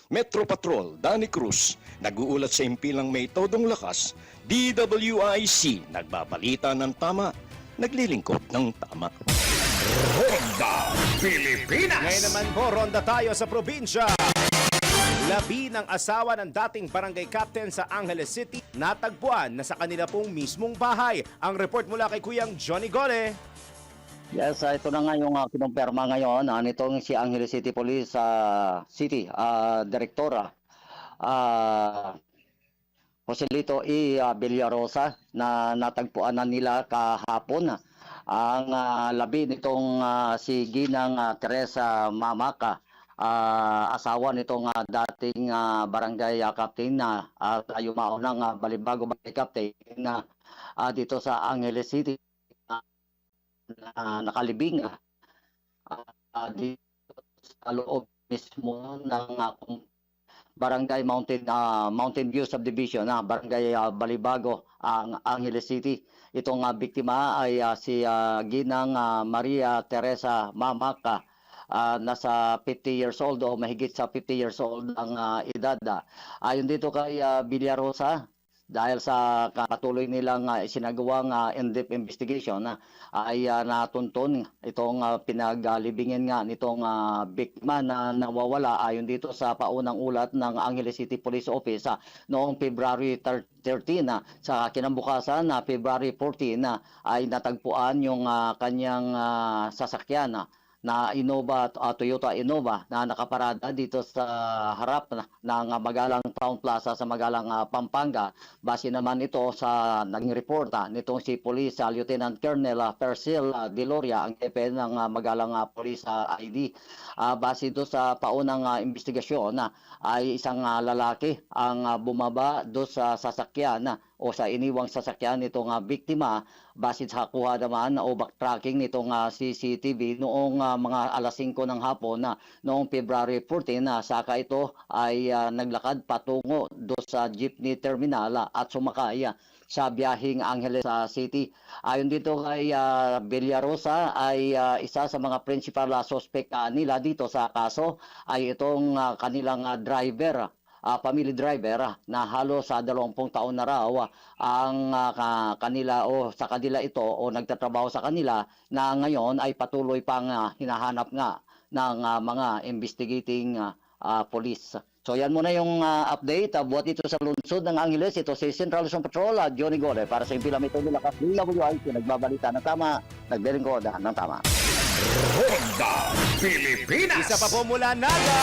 Metro Patrol, Danny Cruz, nag-uulat sa impilang may todong lakas, DWIC, nagbabalita ng tama, naglilingkod ng tama. Ronda Pilipinas! Ngayon naman po, ronda tayo sa probinsya. Labi ng asawa ng dating barangay captain sa Angeles City, natagpuan na sa kanila pong mismong bahay. Ang report mula kay Kuyang Johnny Gole. Yes, ito na nga yung kinumpirma ngayon nitong si Angeles City Police Direktora Joselito E. Villarosa na natagpuan na nila kahapon ang labi nitong si Ginang Teresa Mamaka, asawa nitong dating barangay captain na tayo maunang balibago barangay captain dito sa Angeles City. na nakalibing dito sa loob mismo ng Barangay Mountain View Subdivision, Barangay Balibago, ang Angeles City. Itong biktima ay si Ginang Maria Teresa Mamak, nasa 50 years old o mahigit sa 50 years old ang edad. Ayon dito kay Villarosa, dahil sa patuloy nilang isinagawang in-depth investigation, ay natuntun itong pinaglibingin nga nitong biktima na nawawala ayon dito sa paunang ulat ng Angeles City Police Office noong February 13. Sa kinambukasan na February 14 ay natagpuan yung kanyang sasakyan na Toyota Innova na nakaparada dito sa harap ng Magalang Town Plaza sa Magalang, Pampanga. Base naman ito sa naging report nitong si Police Lieutenant Colonel Persil Deloria, ang hepe ng Magalang Police ID. Base ito sa paunang investigasyon ay isang lalaki ang bumaba do sa sasakyan o sa iniwang sasakyan nitong biktima. Base sa kuha naman o backtracking nitong CCTV noong mga alas 5 ng hapon noong February 14, saka ito ay naglakad patungo do sa jeepney terminal at sumakay sa biyaheng Angeles City. Ayon dito kay Villarosa ay isa sa mga principal suspect nila dito sa kaso ay itong kanilang driver, family driver na halos sa 20 taon na raw ang kanila o sa kanila ito o nagtatrabaho sa kanila na ngayon ay patuloy pang hinahanap nga ng mga investigating police. So yan muna yung update buhat ito sa lungsod ng Angeles. Ito si Central Luzon Patrol, Johnny Gore para sa Impilamiton nila kasi DWIC nagbabalita ng tama, nagberingkoda ng tama. Ronda Pilipinas. Isa pa po mula Naga.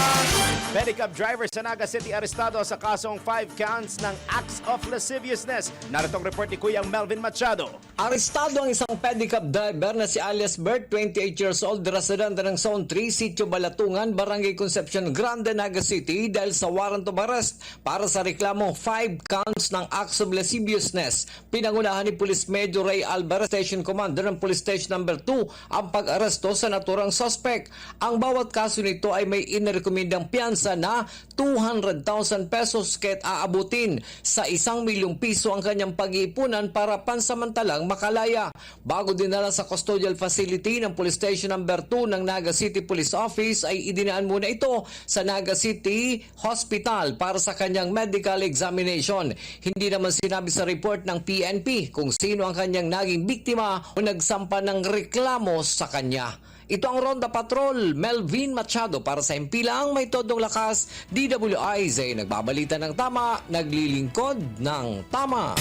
Pedicab driver sa Naga City arestado sa kasong 5 counts ng acts of lasciviousness. Narito ang report ni Kuyang Melvin Machado. Arestado ang isang pedicab driver na si alias Bert, 28 years old, residente ng Zone 3, Sitio Balatungan, Barangay Concepcion Grande, Naga City dahil sa warrant of arrest para sa reklamong 5 counts ng acts of lasciviousness. Pinangunahan ni Police Major Ray Alvarez, Station Commander ng Police Station No. 2, ang pag-aresto sa naturang suspect. Ang bawat kaso nito ay may inirekomendang piyansa na 200,000 pesos kahit aabutin sa 1 milyong piso ang kanyang pag-iipunan para pansamantalang makalaya. Bago dinala sa custodial facility ng Police Station No. 2 ng Naga City Police Office ay idinaan muna ito sa Naga City Hospital para sa kanyang medical examination. Hindi naman sinabi sa report ng PNP kung sino ang kanyang naging biktima o nagsampa ng reklamo sa kanya. Ito ang Ronda Patrol, Melvin Machado para sa Impilang May Todong Lakas, DWIZ. Nagbabalita ng tama, naglilingkod ng tama.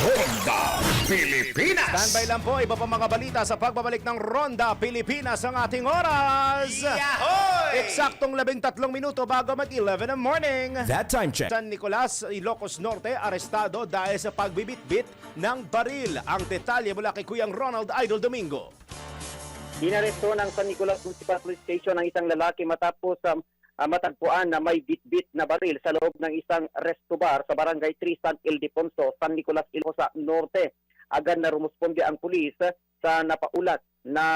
Ronda Pilipinas. Standby lang po, iba pa mga balita sa pagbabalik ng Ronda Pilipinas ang ating oras. Yahoy! Eksaktong 13 minuto bago mag-11 ng morning. That time check. San Nicolas, Ilocos Norte, arestado dahil sa pagbibitbit ng baril. Ang detalye mula kay Kuyang Ronald Idol Domingo. Inaresto ng San Nicolas Municipal Police Station ang isang lalaki matapos matagpuan na may bitbit na baril sa loob ng isang resto bar sa Barangay 3 San Ildefonso, San Nicolas, Ilocos Norte. Agad na rumusponde ang pulis sa napaulat na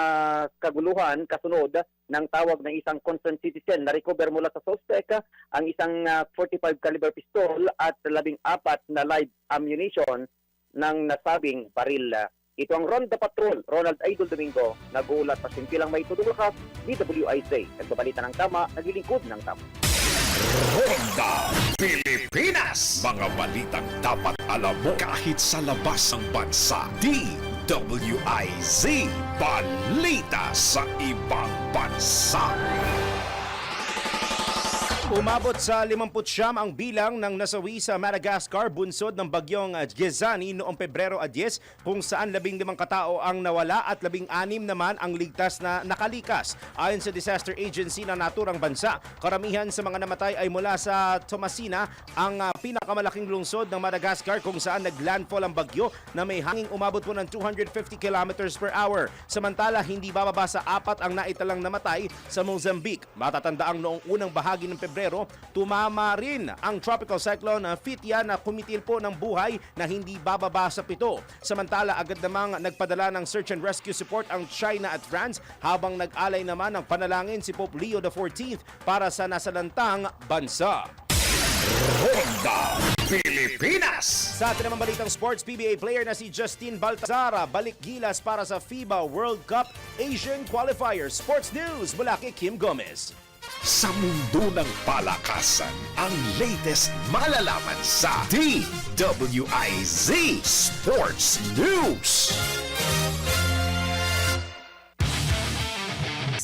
kaguluhan kasunod ng tawag ng isang concerned citizen. Na-recover mula sa suspect ang isang 45 caliber pistol at 14 na live ammunition ng nasabing baril. Ito ang Ronda Patrol, Ronald Idol Domingo, nag-uulat sa Simpilang May Todong Lakas, DWIZ. Nagbabalita ng tama, naglilingkod ng tama. Ronda Pilipinas. Mga balitang dapat alam mo kahit sa labas ng bansa. DWIZ. Balita sa ibang bansa. Umabot sa 59 ang bilang ng nasawi sa Madagascar bunsod ng bagyong Gezani noong Pebrero 10 kung saan 15 katao ang nawala at 16 naman ang ligtas na nakalikas. Ayon sa Disaster Agency ng naturang bansa, karamihan sa mga namatay ay mula sa Tomasina, ang pinakamalaking lungsod ng Madagascar kung saan naglandfall ang bagyo na may hanging umabot po ng 250 kilometers per hour. Samantala, hindi bababa sa 4 ang naitalang namatay sa Mozambique. Matatandaang noong unang bahagi ng Pebrero Pebrero, tumama rin ang Tropical Cyclone Fitya na kumitil po ng buhay na hindi bababa sa 7. Samantala, agad namang nagpadala ng search and rescue support ang China at France habang nag-alay naman ng panalangin si Pope Leo XIV para sa nasalantang bansa. Ronda Pilipinas. Sa atin naman balitang sports, PBA player na si Justin Baltazara balik gilas para sa FIBA World Cup Asian Qualifier. Sports News mula kay Kim Gomez. Sa mundo ng palakasan, ang latest malalaman sa DWIZ Sports News.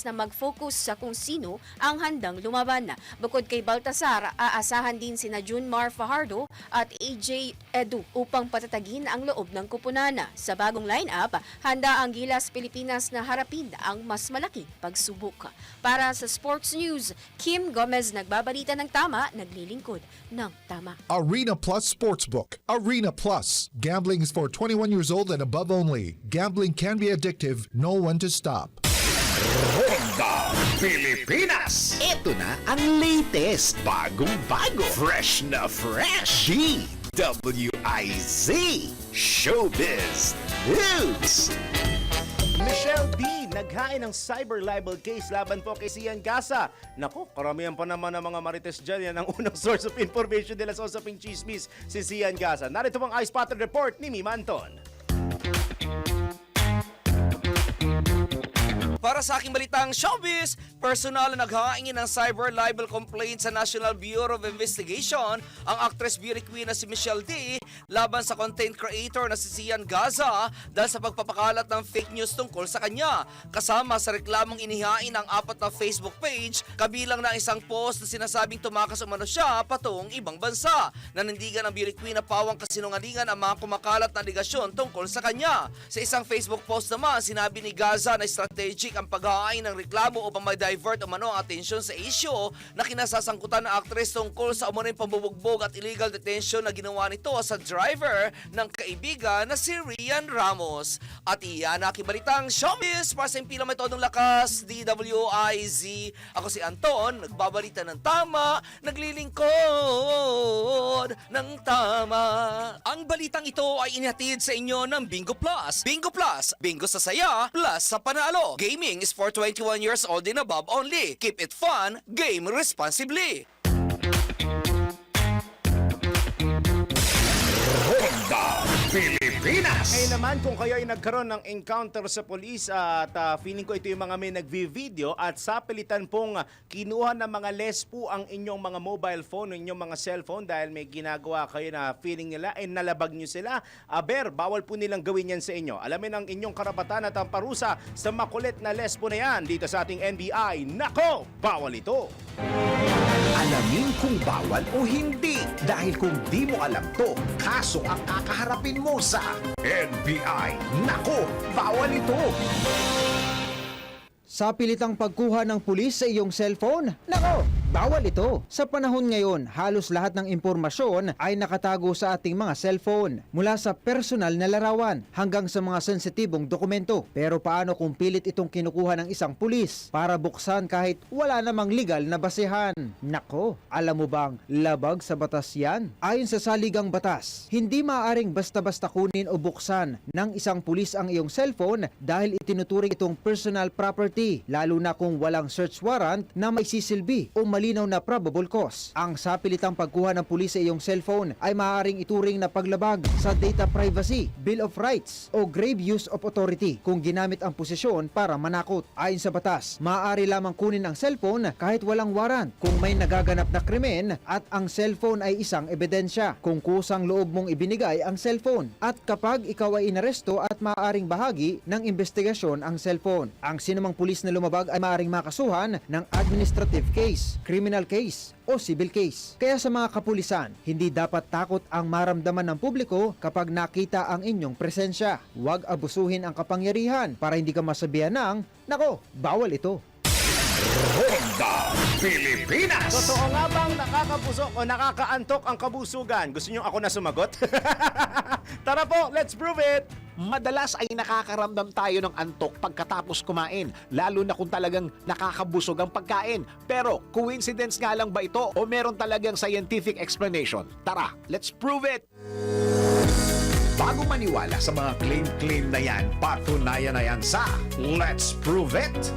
Na mag-focus sa kung sino ang handang lumaban. Bukod kay Baltasar, aasahan din sina Junmar Fajardo at AJ Edu upang patatagin ang loob ng kupunan. Sa bagong lineup, handa ang Gilas Pilipinas na harapin ang mas malaking pagsubok. Para sa Sports News, Kim Gomez nagbabalita ng tama, naglilingkod ng tama. Arena Plus Sportsbook. Arena Plus. Gambling is for 21 years old and above only. Gambling can be addictive. Know when to stop. Ronda Pilipinas. Ito na ang latest, bagong-bago, fresh na fresh. DWIZ Showbiz News. Michelle D. naghain ng cyber libel case laban po kay Sian Gasa. Naku, karamihan pa naman ng mga marites dyan. Yan ang unang source of information nila sa usaping chismis, si Sian Gasa. Narito pang Ice Spotted Report ni Mima Anton. Para sa aking balitang showbiz, personal na naghaingin ng cyber libel complaint sa National Bureau of Investigation ang actress beauty queen na si Michelle D laban sa content creator na si Sian Gaza dahil sa pagpapakalat ng fake news tungkol sa kanya. Kasama sa reklamong inihain ang 4 na Facebook page, kabilang na isang post na sinasabing tumakas umano siya patungong ibang bansa. Nanindigan ang beauty queen na pawang kasinungalingan ang mga kumakalat na aligasyon tungkol sa kanya. Sa isang Facebook post naman, sinabi ni Gaza na strategic ang paghahain ng reklamo upang ma-divert umano ang atensyon sa issue na kinasasangkutan ng actress tungkol sa umano'y pambubugbog at illegal detention na ginawa nito sa driver ng kaibigan na si Rian Ramos. At iyan ang balitang showbiz para sa impilang metodong lakas, DWIZ. Ako si Anton, nagbabalita ng tama, naglilingkod ng tama. Ang balitang ito ay inihatid sa inyo ng Bingo Plus. Bingo Plus, bingo sa saya, plus sa panalo. Gaming is for 21 years old and above only. Keep it fun, game responsibly. Ronda Pilipinas. Ngayon naman, kung kayo ay nagkaroon ng encounter sa polis at feeling ko ito yung mga may nagvi-video at sa pilitan pong kinuha ng mga lespo ang inyong mga mobile phone, inyong mga cellphone dahil may ginagawa kayo na feeling nila ay nalabag nyo sila. Bawal po nilang gawin yan sa inyo. Alamin ang inyong karapatan at ang parusa sa makulit na lespo na yan dito sa ating NBI. Nako, bawal ito! Alamin kung bawal o hindi. Dahil kung di mo alam to, kaso ang kakaharapin mo sa NBI. Nako, bawal ito! Sa pilitang pagkuha ng pulis sa iyong cellphone, nako, bawal ito. Sa panahon ngayon, halos lahat ng impormasyon ay nakatago sa ating mga cellphone. Mula sa personal na larawan hanggang sa mga sensitibong dokumento. Pero paano kung pilit itong kinukuha ng isang pulis para buksan kahit wala namang legal na basehan? Nako, alam mo bang labag sa batas yan? Ayon sa saligang batas, hindi maaaring basta-basta kunin o buksan ng isang pulis ang iyong cellphone dahil itinuturing itong personal property. Lalo na kung walang search warrant na may sisilbi o malinaw na probable cause. Ang sapilitang pagkuha ng pulis sa iyong cellphone ay maaaring ituring na paglabag sa Data Privacy, Bill of Rights o Grave Use of Authority kung ginamit ang posisyon para manakot. Ayon sa batas, maaari lamang kunin ang cellphone kahit walang warrant kung may nagaganap na krimen at ang cellphone ay isang ebidensya kung kusang loob mong ibinigay ang cellphone at kapag ikaw ay inaresto at maaaring bahagi ng investigasyon ang cellphone. Ang sinumang pulis na lumabag ay maaaring makasuhan ng administrative case, criminal case o civil case. Kaya sa mga kapulisan, hindi dapat takot ang maramdaman ng publiko kapag nakita ang inyong presensya. Huwag abusuhin ang kapangyarihan para hindi ka masabihan ng, nako, bawal ito. Ronda Pilipinas. Totoo nga bang nakakabusok o nakakaantok ang kabusugan? Gusto niyo ako na sumagot? Tara po, let's prove it! Madalas ay nakakaramdam tayo ng antok pagkatapos kumain, lalo na kung talagang nakakabusog ang pagkain. Pero coincidence nga lang ba ito o meron talagang scientific explanation? Tara, let's prove it! Bago maniwala sa mga claim-claim na yan, patunayan na yan sa Let's Prove It!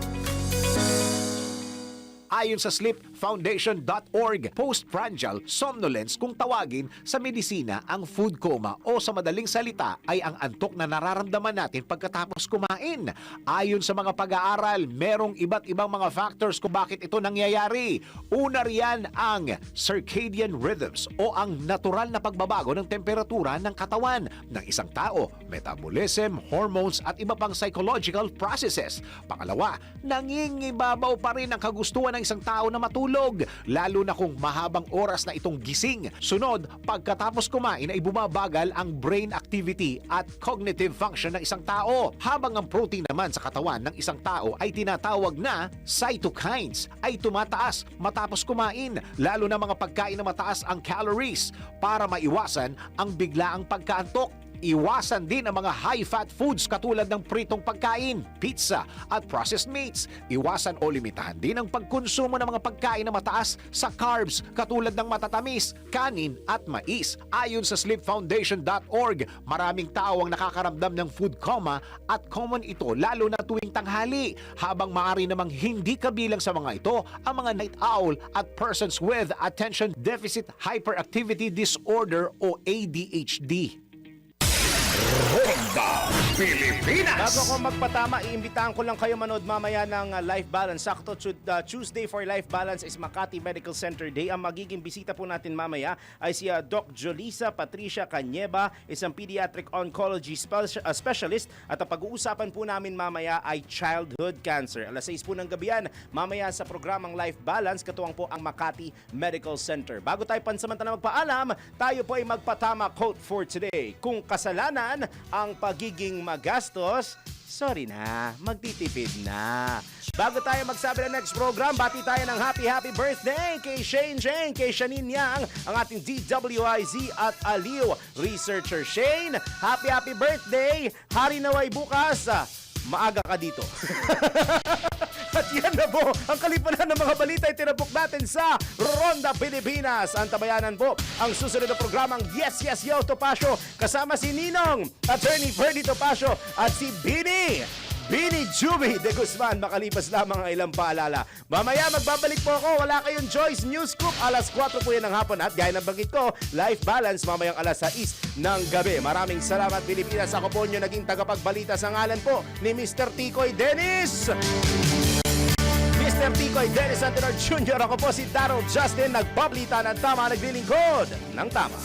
Ayon sa sleepfoundation.org, postprandial somnolence kung tawagin sa medisina ang food coma o sa madaling salita ay ang antok na nararamdaman natin pagkatapos kumain. Ayon sa mga pag-aaral, merong iba't ibang mga factors kung bakit ito nangyayari. Una riyan ang circadian rhythms o ang natural na pagbabago ng temperatura ng katawan ng isang tao, metabolism, hormones at iba pang psychological processes. Pangalawa, nangingibabaw pa rin ang kagustuhan ng isang tao na matulog, lalo na kung mahabang oras na itong gising. Sunod, pagkatapos kumain ay bumabagal ang brain activity at cognitive function ng isang tao, habang ang protein naman sa katawan ng isang tao ay tinatawag na cytokines ay tumataas matapos kumain, lalo na mga pagkain na mataas ang calories. Para maiwasan ang biglaang pagkaantok, iwasan din ang mga high-fat foods katulad ng pritong pagkain, pizza at processed meats. Iwasan o limitahan din ang pagkonsumo ng mga pagkain na mataas sa carbs katulad ng matatamis, kanin at mais. Ayon sa sleepfoundation.org, maraming tao ang nakakaramdam ng food coma at common ito lalo na tuwing tanghali, habang maaari namang hindi kabilang sa mga ito ang mga night owl at persons with attention deficit hyperactivity disorder o ADHD. Ronda Pilipinas! Bago ako magpatama, iimbitahan ko lang kayo manood mamaya ng Life Balance. Sakto, Tuesday for Life Balance is Makati Medical Center Day. Ang magiging bisita po natin mamaya ay si Doc Jolisa Patricia Canyeba, isang pediatric oncology specialist. At ang pag-uusapan po namin mamaya ay childhood cancer. Alas 6 po ng gabi yan, mamaya sa programang Life Balance, katuwang po ang Makati Medical Center. Bago tayo pansamantala magpaalam, tayo po ay magpatama quote for today. Kung kasalanan ang pagiging magastos, sorry na, magtitipid na. Bago tayo magsabi ng next program, bati tayo ng happy birthday kay Shane Jane, kay Shanine Yang, ang ating DWIZ at Aliw researcher. Shane, happy birthday! Hari naway bukas, maaga ka dito. At yan na po, ang kalipunan ng mga balita ay tinapok natin sa Ronda Pilipinas. Ang tabayanan po, ang susunod na programang Yes Yo Topacio, kasama si Ninong, Attorney Ferdy Topacio at si Bini Juby de Guzman, makalipas lamang ang ilang paalala. Mamaya magbabalik po ako, wala kayong choice, News Scoop, alas 4 po yan ng hapon at gaya ng bagit ko, Life Balance mamayang alas 6 ng gabi. Maraming salamat Pilipinas, ako po nyo naging tagapagbalita sa ngalan po ni Mr. Tikoy Dennis. Mr. Tikoy Dennis Antenor Jr. Ako po si Darryl Justin, nagbabalita ng tama, naglilingkod ng tama.